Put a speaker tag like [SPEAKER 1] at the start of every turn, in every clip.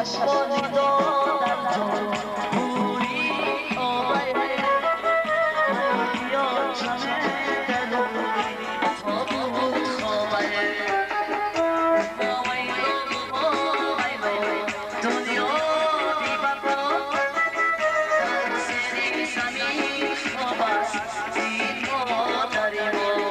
[SPEAKER 1] چشمانی دادن جان بوری آبه یا چمه دلوری تا بود خوابه دنیا بی بقا در زیر زمین خواب است این مادری ما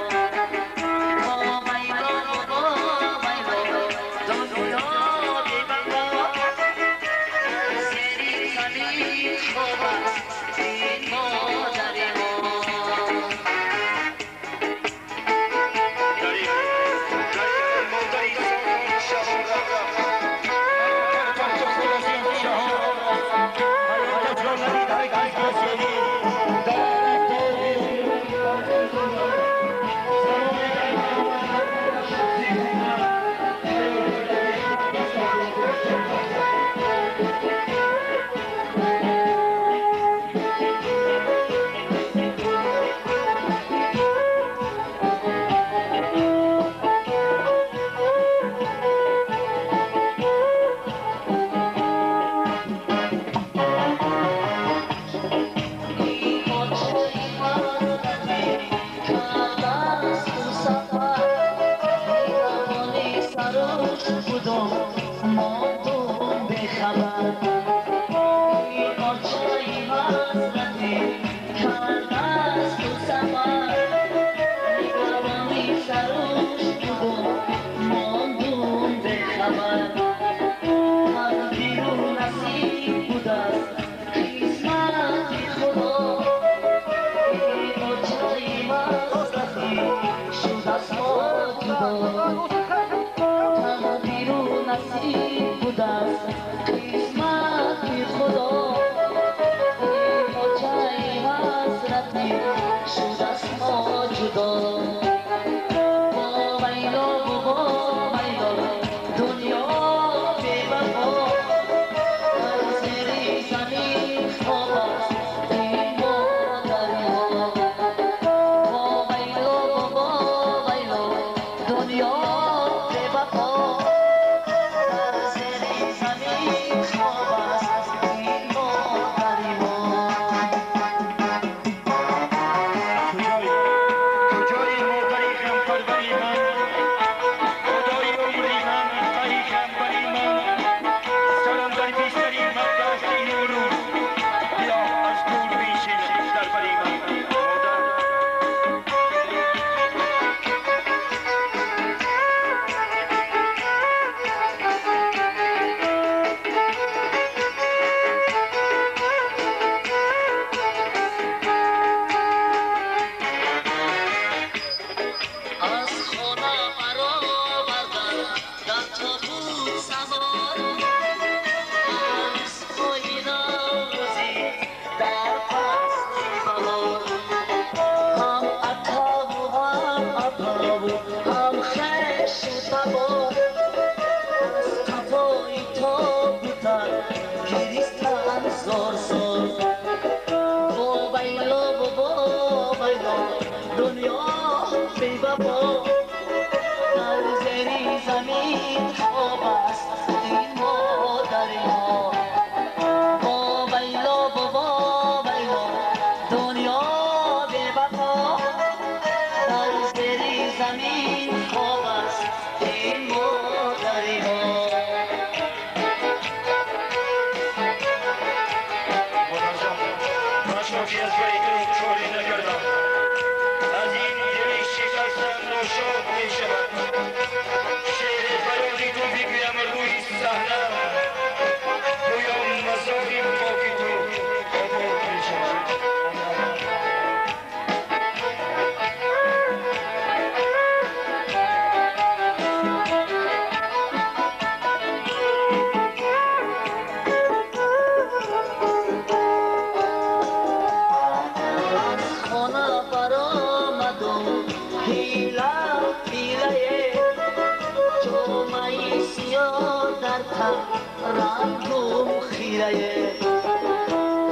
[SPEAKER 2] رنگم خیره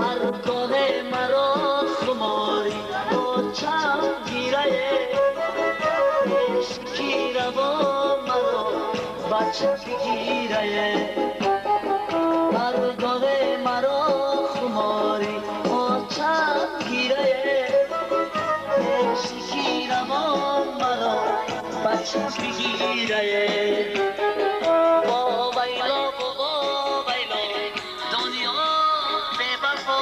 [SPEAKER 2] هر گاه مرا خماری با چم گیره عشقی روا مرا بچه بگیره شب بگیره با ویلا دنیا بے وفا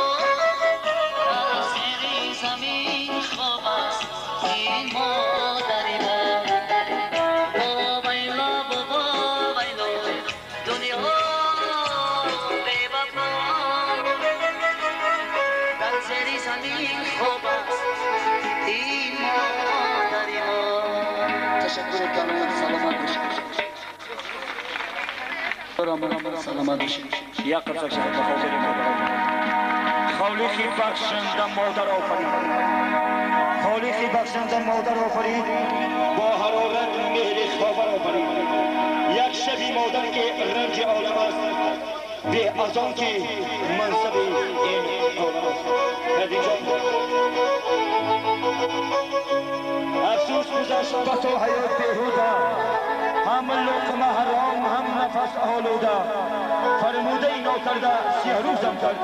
[SPEAKER 2] در زیر زمین خواب است این مادر ما با ویلا دنیا بے وفا در زیر زمین خواب است این مادر ما. تشکر کنم. سلامت باشید. سلامت باشید.
[SPEAKER 3] یک قطعه شد بخاطر مادر خالقی بخشنده مادر آفرید خالقی بخشنده مادر آفرید با حرارت مهر خاور آفرید یک شبی مادر که رنج عالم است به از آن که منصب این عالم است. افسوس گذشت بس و حیات بیهوده هم لقمه حرام هم نفس آلوده فرموده اینا کرده 30 روزم کرد